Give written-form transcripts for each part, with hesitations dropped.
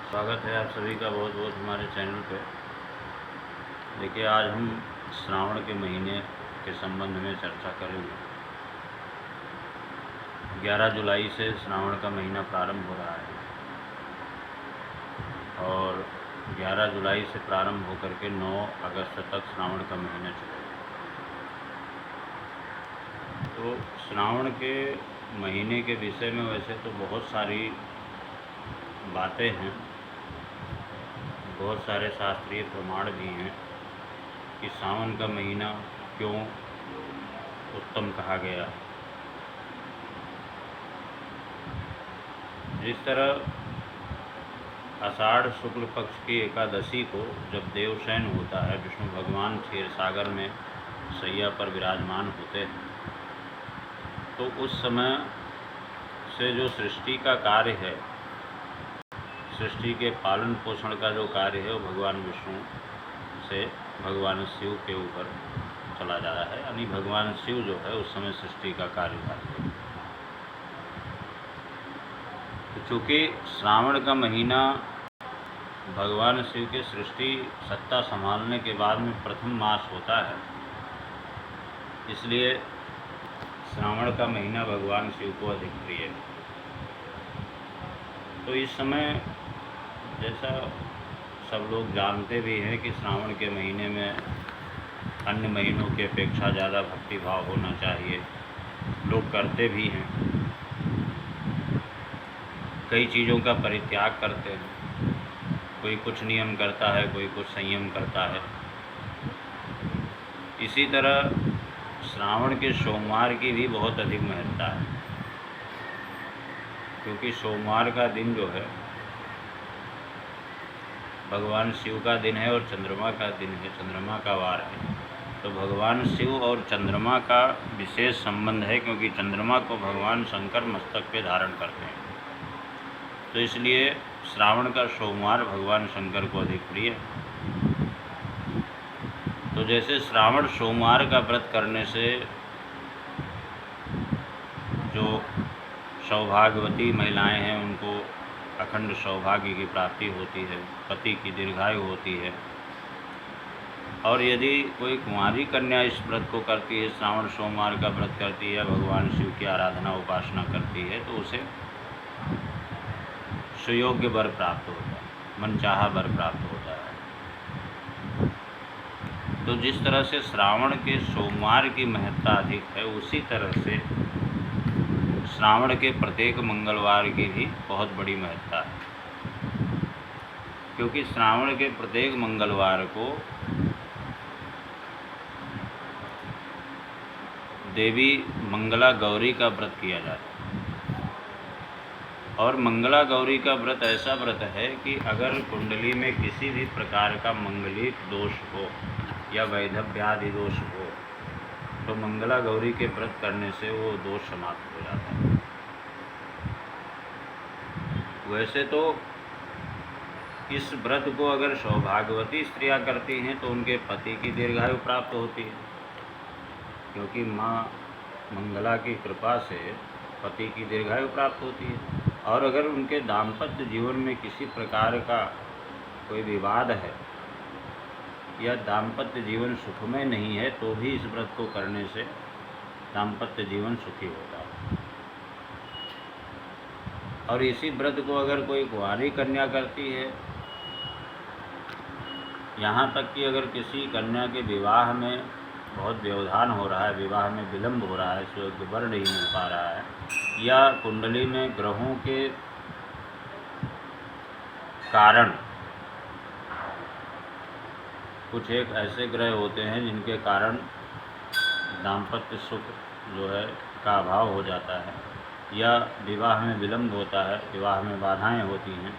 स्वागत है आप सभी का बहुत बहुत हमारे चैनल पे। देखिए, आज हम श्रावण के महीने के संबंध में चर्चा करेंगे। 11 जुलाई से श्रावण का महीना प्रारंभ हो रहा है और 11 जुलाई से प्रारंभ होकर के 9 अगस्त तक श्रावण का महीना चलेगा। तो श्रावण के महीने के विषय में वैसे तो बहुत सारी बातें हैं, बहुत सारे शास्त्रीय प्रमाण भी हैं कि सावन का महीना क्यों उत्तम कहा गया। जिस तरह आषाढ़ शुक्ल पक्ष की एकादशी को जब देवशयन होता है, विष्णु भगवान क्षीर सागर में शैया पर विराजमान होते हैं, तो उस समय से जो सृष्टि का कार्य है, सृष्टि के पालन पोषण का जो कार्य है, वो भगवान विष्णु से भगवान शिव के ऊपर चला जा रहा है। यानी भगवान शिव जो है उस समय सृष्टि का कार्य करते हैं। तो चूँकि श्रावण का महीना भगवान शिव के सृष्टि सत्ता संभालने के बाद में प्रथम मास होता है, इसलिए श्रावण का महीना भगवान शिव को अधिक प्रिय है। तो इस समय जैसा सब लोग जानते भी हैं कि श्रावण के महीने में अन्य महीनों की अपेक्षा ज़्यादा भक्तिभाव होना चाहिए, लोग करते भी हैं, कई चीज़ों का परित्याग करते हैं। कोई कुछ नियम करता है, कोई कुछ संयम करता है। इसी तरह श्रावण के सोमवार की भी बहुत अधिक महत्ता है, क्योंकि सोमवार का दिन जो है भगवान शिव का दिन है और चंद्रमा का दिन है, चंद्रमा का वार है। तो भगवान शिव और चंद्रमा का विशेष संबंध है, क्योंकि चंद्रमा को भगवान शंकर मस्तक पे धारण करते हैं। तो इसलिए श्रावण का सोमवार भगवान शंकर को अधिक प्रिय है। तो जैसे श्रावण सोमवार का व्रत करने से जो सौभाग्यवती महिलाएं हैं उनको अखंड सौभाग्य की प्राप्ति होती है, पति की दीर्घायु होती है। और यदि कोई कुंवारी कन्या इस व्रत को करती है, श्रावण सोमवार का व्रत करती है, भगवान शिव की आराधना उपासना करती है, तो उसे सुयोग्य वर प्राप्त होता है, मनचाहा वर प्राप्त होता है। तो जिस तरह से श्रावण के सोमवार की महत्ता अधिक है, उसी तरह से श्रावण के प्रत्येक मंगलवार की भी बहुत बड़ी महत्ता है, क्योंकि श्रावण के प्रत्येक मंगलवार को देवी मंगला गौरी का व्रत किया जाता है। और मंगला गौरी का व्रत ऐसा व्रत है कि अगर कुंडली में किसी भी प्रकार का मंगलिक दोष हो या वैधव्यादि दोष हो, तो मंगला गौरी के व्रत करने से वो दोष समाप्त हो जाता है। वैसे तो इस व्रत को अगर सौभाग्यवती स्त्रियां करती हैं तो उनके पति की दीर्घायु प्राप्त होती है, क्योंकि माँ मंगला की कृपा से पति की दीर्घायु प्राप्त होती है। और अगर उनके दाम्पत्य जीवन में किसी प्रकार का कोई विवाद है या दाम्पत्य जीवन सुखमय नहीं है, तो भी इस व्रत को करने से दाम्पत्य जीवन सुखी होता है। और इसी व्रत को अगर कोई कुंवारी कन्या करती है, यहाँ तक कि अगर किसी कन्या के विवाह में बहुत व्यवधान हो रहा है, विवाह में विलंब हो रहा है, सुयोग्य वर नहीं मिल पा रहा है, या कुंडली में ग्रहों के कारण कुछ एक ऐसे ग्रह होते हैं जिनके कारण दाम्पत्य सुख जो है का अभाव हो जाता है, या विवाह में विलंब होता है, विवाह में बाधाएं होती हैं,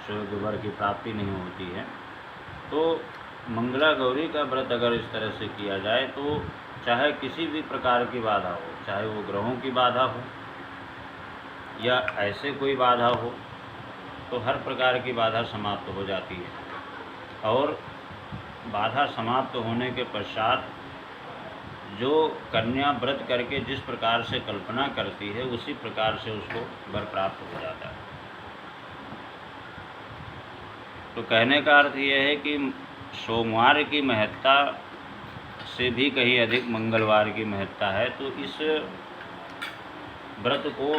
सुयोग्य वर की प्राप्ति नहीं होती है, तो मंगला गौरी का व्रत अगर इस तरह से किया जाए तो चाहे किसी भी प्रकार की बाधा हो, चाहे वो ग्रहों की बाधा हो या ऐसे कोई बाधा हो, तो हर प्रकार की बाधा समाप्त हो जाती है। और बाधा समाप्त होने के पश्चात जो कन्या व्रत करके जिस प्रकार से कल्पना करती है, उसी प्रकार से उसको वर प्राप्त हो जाता है। तो कहने का अर्थ यह है कि सोमवार की महत्ता से भी कहीं अधिक मंगलवार की महत्ता है। तो इस व्रत को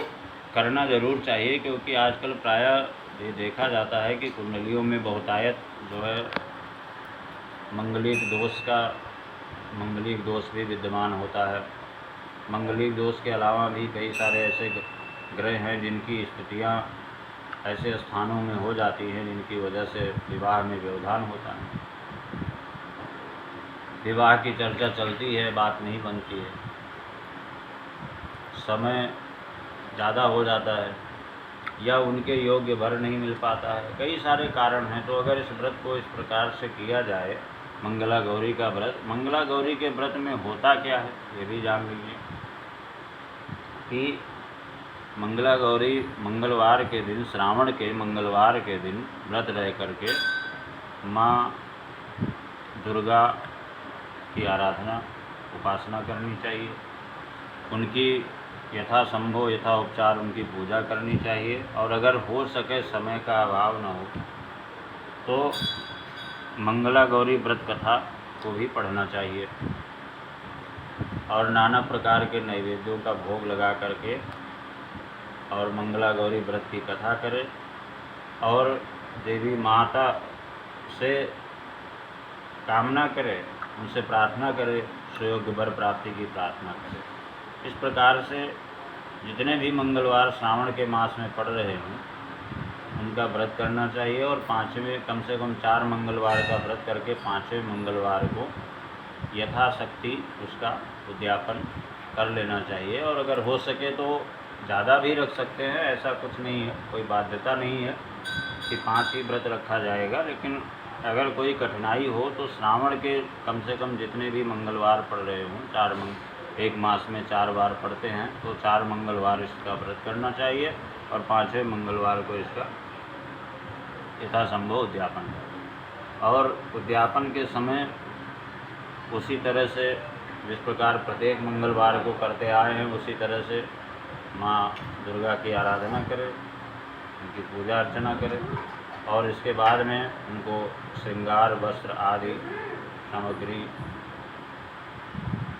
करना ज़रूर चाहिए, क्योंकि आजकल प्रायः ये देखा जाता है कि कुंडलियों में बहुतायत जो है मंगलिक दोष भी विद्यमान होता है। मंगलिक दोष के अलावा भी कई सारे ऐसे ग्रह हैं जिनकी स्थितियाँ ऐसे स्थानों में हो जाती हैं जिनकी वजह से विवाह में व्यवधान होता है। विवाह की चर्चा चलती है, बात नहीं बनती है, समय ज़्यादा हो जाता है या उनके योग्य वर नहीं मिल पाता है, कई सारे कारण हैं। तो अगर इस व्रत को इस प्रकार से किया जाए, मंगला गौरी का व्रत, मंगला गौरी के व्रत में होता क्या है ये भी जान लीजिए कि मंगला गौरी मंगलवार के दिन, श्रावण के मंगलवार के दिन व्रत रह करके माँ दुर्गा की आराधना उपासना करनी चाहिए। उनकी यथासंभव यथाउपचार उनकी पूजा करनी चाहिए। और अगर हो सके, समय का अभाव न हो, तो मंगला गौरी व्रत कथा को भी पढ़ना चाहिए और नाना प्रकार के नैवेद्यों का भोग लगा करके और मंगला गौरी व्रत की कथा करें और देवी माता से कामना करें, उनसे प्रार्थना करें, सुयोग्य वर प्राप्ति की प्रार्थना करें। इस प्रकार से जितने भी मंगलवार श्रावण के मास में पड़ रहे हैं उनका व्रत करना चाहिए और पाँचवें, कम से कम 4 मंगलवार का व्रत करके 5वें मंगलवार को यथाशक्ति उसका उद्यापन कर लेना चाहिए। और अगर हो सके तो ज़्यादा भी रख सकते हैं, ऐसा कुछ नहीं है, कोई बाध्यता नहीं है कि 5 ही व्रत रखा जाएगा। लेकिन अगर कोई कठिनाई हो तो श्रावण के कम से कम जितने भी मंगलवार पड़ रहे हों, एक मास में 4 बार पड़ते हैं, तो 4 मंगलवार इसका व्रत करना चाहिए और 5वें मंगलवार को इसका यथासंभव उद्यापन करें। और उद्यापन के समय उसी तरह से जिस प्रकार प्रत्येक मंगलवार को करते आए हैं उसी तरह से माँ दुर्गा की आराधना करें, उनकी पूजा अर्चना करें और इसके बाद में उनको श्रृंगार वस्त्र आदि सामग्री,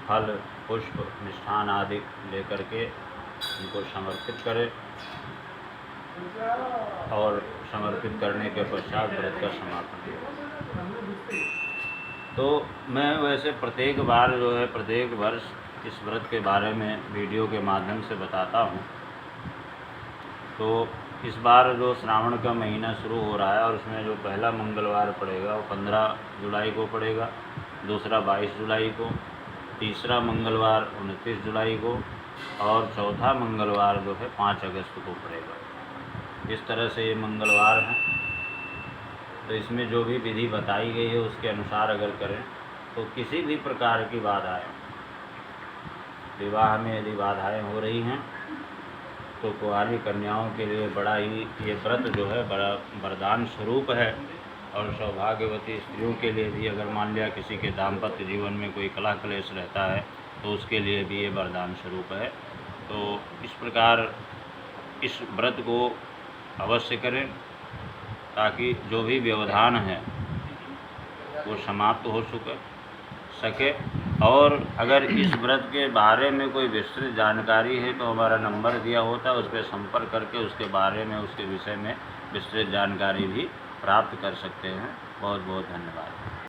फल, पुष्प, मिष्ठान आदि लेकर के उनको समर्पित करें और समर्पित करने के पश्चात व्रत का समापन करें। तो मैं वैसे प्रत्येक बार जो है प्रत्येक वर्ष इस व्रत के बारे में वीडियो के माध्यम से बताता हूँ। तो इस बार जो श्रावण का महीना शुरू हो रहा है और उसमें जो पहला मंगलवार पड़ेगा वो 15 जुलाई को पड़ेगा, दूसरा 22 जुलाई को, तीसरा मंगलवार 29 जुलाई को और चौथा मंगलवार जो है 5 अगस्त को पड़ेगा। इस तरह से ये मंगलवार हैं। तो इसमें जो भी विधि बताई गई है उसके अनुसार अगर करें तो किसी भी प्रकार की बाधाएं, विवाह में यदि बाधाएं हो रही हैं तो कुंवारी कन्याओं के लिए बड़ा ही ये व्रत जो है बड़ा वरदान स्वरूप है। और सौभाग्यवती स्त्रियों के लिए भी अगर मान लिया किसी के दाम्पत्य जीवन में कोई कलह क्लेश रहता है तो उसके लिए भी ये वरदान स्वरूप है। तो इस प्रकार इस व्रत को अवश्य करें ताकि जो भी व्यवधान है वो समाप्त हो सके। और अगर इस व्रत के बारे में कोई विस्तृत जानकारी है तो हमारा नंबर दिया होता है, उस पर संपर्क करके उसके बारे में, उसके विषय में विस्तृत जानकारी भी प्राप्त कर सकते हैं। बहुत बहुत धन्यवाद।